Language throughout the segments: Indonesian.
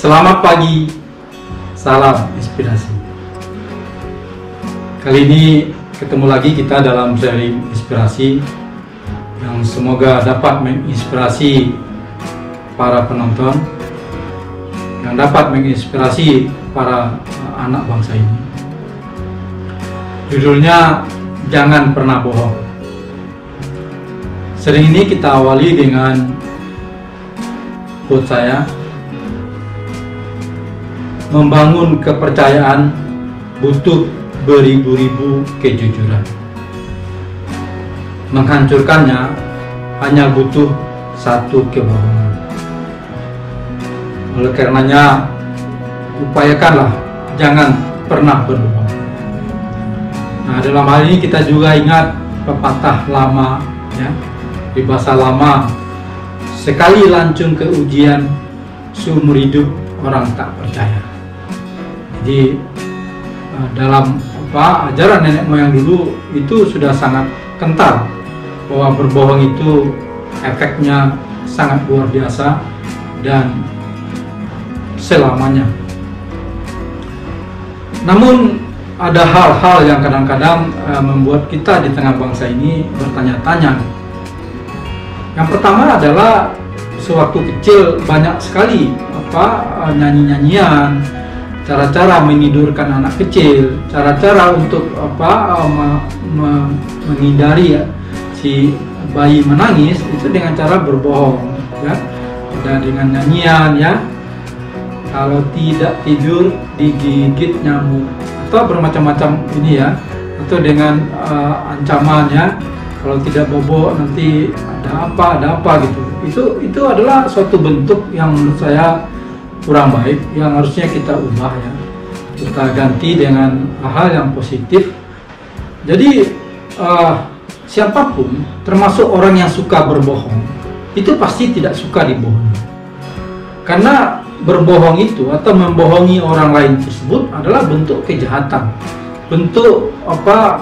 Selamat pagi, salam inspirasi. Kali ini ketemu lagi kita dalam seri inspirasi yang semoga dapat menginspirasi para penonton, yang dapat menginspirasi para anak bangsa ini. Judulnya Jangan Pernah Bohong. Sering ini kita awali dengan quote saya, membangun kepercayaan butuh beribu-ribu kejujuran. Menghancurkannya hanya butuh satu kebohongan. Oleh karenanya, upayakanlah jangan pernah berbohong. Nah, dalam hal ini kita juga ingat pepatah lama, ya, di bahasa lama, sekali lancung ke ujian, seumur hidup orang tak percaya. Jadi dalam ajaran nenek moyang dulu itu sudah sangat kental bahwa berbohong itu efeknya sangat luar biasa dan selamanya. Namun ada hal-hal yang kadang-kadang membuat kita di tengah bangsa ini bertanya-tanya. Yang pertama adalah sewaktu kecil banyak sekali nyanyi-nyanyian, cara-cara menidurkan anak kecil, cara-cara untuk menghindari si bayi menangis itu dengan cara berbohong, ya, dan dengan nyanyian, ya, kalau tidak tidur digigit nyamuk, atau bermacam-macam ini, ya, atau dengan ancaman, ya, kalau tidak bobo nanti ada apa gitu. Itu adalah suatu bentuk yang menurut saya kurang baik, yang harusnya kita ubah, ya, kita ganti dengan hal yang positif. Jadi siapapun, termasuk orang yang suka berbohong, itu pasti tidak suka dibohongi, karena berbohong itu atau membohongi orang lain tersebut adalah bentuk kejahatan, bentuk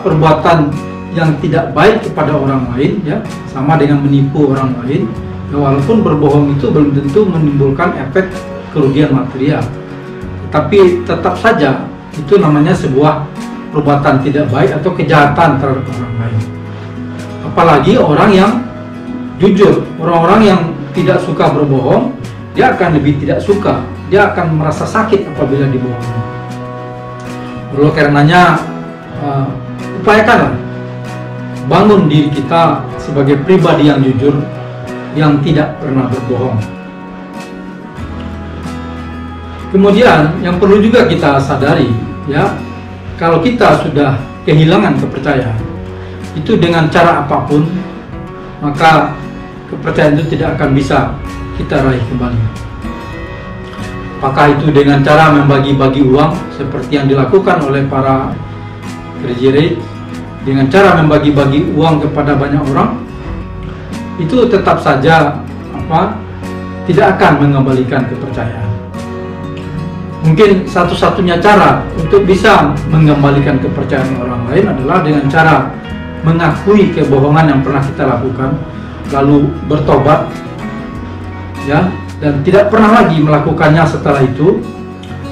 perbuatan yang tidak baik kepada orang lain, ya, sama dengan menipu orang lain. Walaupun berbohong itu belum tentu menimbulkan efek kerugian material, tapi tetap saja itu namanya sebuah perbuatan tidak baik atau kejahatan terhadap orang lain. Apalagi orang yang jujur, orang-orang yang tidak suka berbohong, dia akan lebih tidak suka, dia akan merasa sakit apabila dibohongi. Oleh karenanya, upayakanlah bangun diri kita sebagai pribadi yang jujur, yang tidak pernah berbohong. Kemudian yang perlu juga kita sadari, ya, kalau kita sudah kehilangan kepercayaan, itu dengan cara apapun, maka kepercayaan itu tidak akan bisa kita raih kembali. Apakah itu dengan cara membagi-bagi uang seperti yang dilakukan oleh para Crazy Rich, dengan cara membagi-bagi uang kepada banyak orang, itu tetap saja tidak akan mengembalikan kepercayaan. Mungkin satu-satunya cara untuk bisa mengembalikan kepercayaan orang lain adalah dengan cara mengakui kebohongan yang pernah kita lakukan, lalu bertobat, ya, dan tidak pernah lagi melakukannya setelah itu,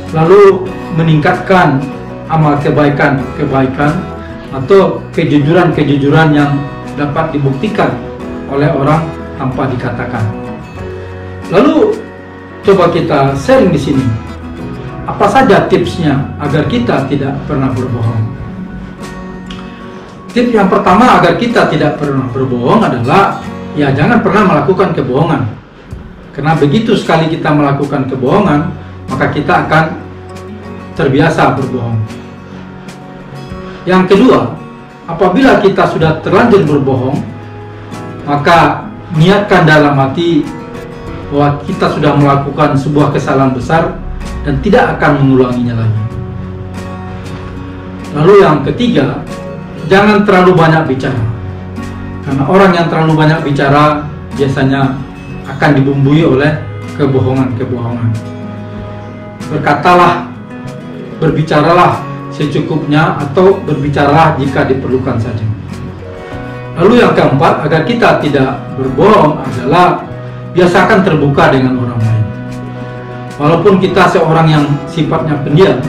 lalu meningkatkan amal kebaikan atau kejujuran yang dapat dibuktikan oleh orang tanpa dikatakan. Lalu coba kita sharing di sini, apa saja tipsnya agar kita tidak pernah berbohong. Tips yang pertama agar kita tidak pernah berbohong adalah, ya, jangan pernah melakukan kebohongan. Karena begitu sekali kita melakukan kebohongan, maka kita akan terbiasa berbohong. Yang kedua, apabila kita sudah terlanjur berbohong, maka niatkan dalam hati bahwa kita sudah melakukan sebuah kesalahan besar dan tidak akan mengulanginya lagi. Lalu yang ketiga, jangan terlalu banyak bicara, karena orang yang terlalu banyak bicara biasanya akan dibumbui oleh kebohongan-kebohongan. Berkatalah, berbicaralah secukupnya, atau berbicaralah jika diperlukan saja. Lalu yang keempat, agar kita tidak berbohong adalah biasakan terbuka dengan orang lain. Walaupun kita seorang yang sifatnya pendiam,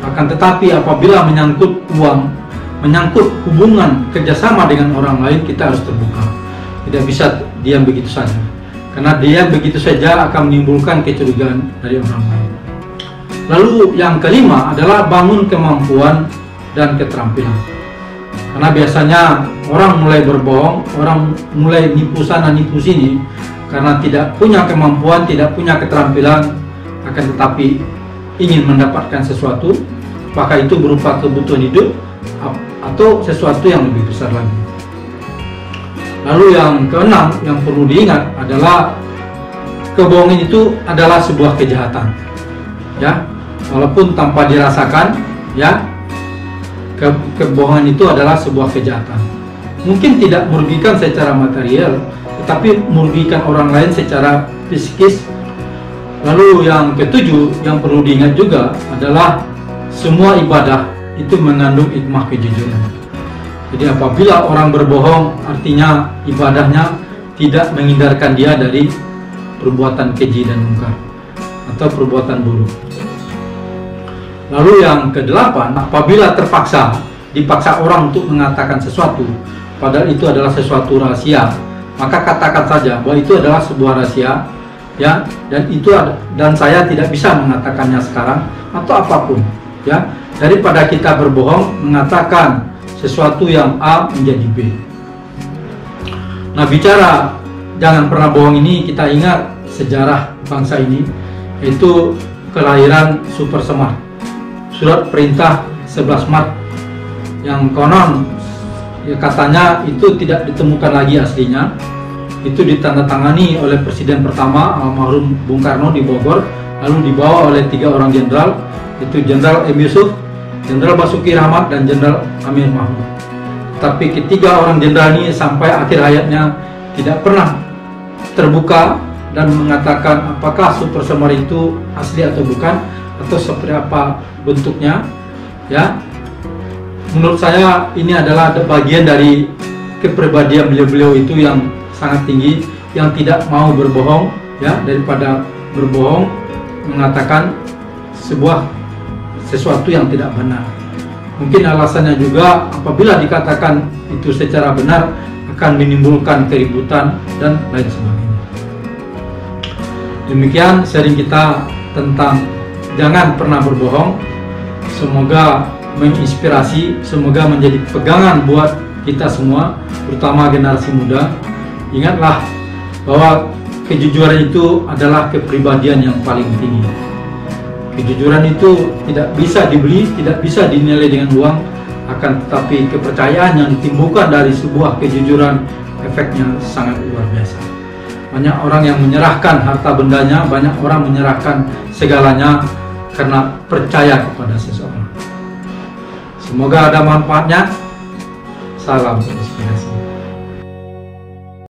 akan tetapi apabila menyangkut uang, menyangkut hubungan kerjasama dengan orang lain, kita harus terbuka. Tidak bisa diam begitu saja, karena diam begitu saja akan menimbulkan kecurigaan dari orang lain. Lalu yang kelima adalah bangun kemampuan dan keterampilan. Karena biasanya orang mulai berbohong, orang mulai nipu sana nipu sini karena tidak punya kemampuan, tidak punya keterampilan, akan tetapi ingin mendapatkan sesuatu, apakah itu berupa kebutuhan hidup atau sesuatu yang lebih besar lagi. Lalu yang keenam yang perlu diingat adalah kebohongan itu adalah sebuah kejahatan, ya, walaupun tanpa dirasakan, ya, kebohongan itu adalah sebuah kejahatan. Mungkin tidak merugikan secara material, tetapi merugikan orang lain secara psikis. Lalu yang ketujuh yang perlu diingat juga adalah semua ibadah itu mengandung hikmah kejujuran. Jadi apabila orang berbohong, artinya ibadahnya tidak menghindarkan dia dari perbuatan keji dan mungkar atau perbuatan buruk. Lalu yang kedelapan, apabila dipaksa orang untuk mengatakan sesuatu, padahal itu adalah sesuatu rahasia, maka katakan saja bahwa itu adalah sebuah rahasia, ya, dan saya tidak bisa mengatakannya sekarang atau apapun, ya. Daripada kita berbohong mengatakan sesuatu yang A menjadi B. Nah, bicara jangan pernah bohong ini, kita ingat sejarah bangsa ini, yaitu kelahiran Super Semar, surat perintah 11 Maret yang konon ya, katanya itu tidak ditemukan lagi aslinya. Itu ditandatangani oleh Presiden pertama almarhum Bung Karno di Bogor, lalu dibawa oleh 3 orang jenderal, itu Jenderal M. Yusuf, Jenderal Basuki Rahmat, dan Jenderal Amir Mahmud. Tapi ketiga orang jenderal ini sampai akhir hayatnya tidak pernah terbuka dan mengatakan apakah Super Semar itu asli atau bukan, atau seperti apa bentuknya, ya. Menurut saya ini adalah bagian dari kepribadian beliau-beliau itu yang sangat tinggi, yang tidak mau berbohong, ya, daripada berbohong mengatakan sesuatu yang tidak benar. Mungkin alasannya juga apabila dikatakan itu secara benar akan menimbulkan keributan dan lain sebagainya. Demikian sharing kita tentang jangan pernah berbohong. Semoga menginspirasi, semoga menjadi pegangan buat kita semua, terutama generasi muda. Ingatlah bahwa kejujuran itu adalah kepribadian yang paling tinggi. Kejujuran itu tidak bisa dibeli, tidak bisa dinilai dengan uang, akan tetapi kepercayaan yang ditimbulkan dari sebuah kejujuran efeknya sangat luar biasa. Banyak orang yang menyerahkan harta bendanya, banyak orang menyerahkan segalanya karena percaya kepada seseorang. Semoga ada manfaatnya. Salam inspirasi.